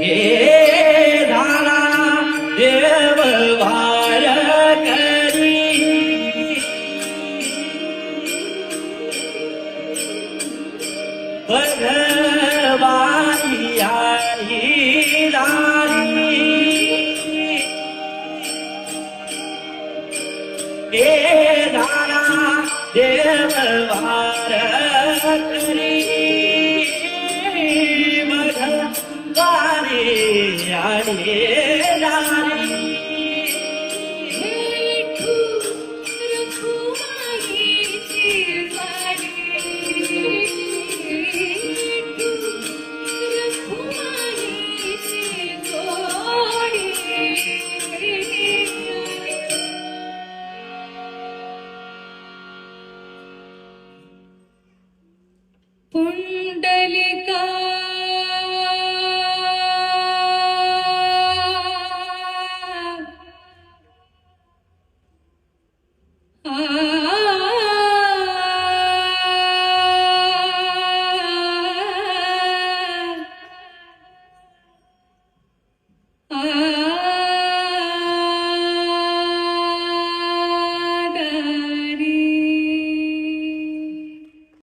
हे झाला देव वार करी भगवानी आई राणी हे झाला देव वार करी भगवानी आई राणी पुंडलिका आ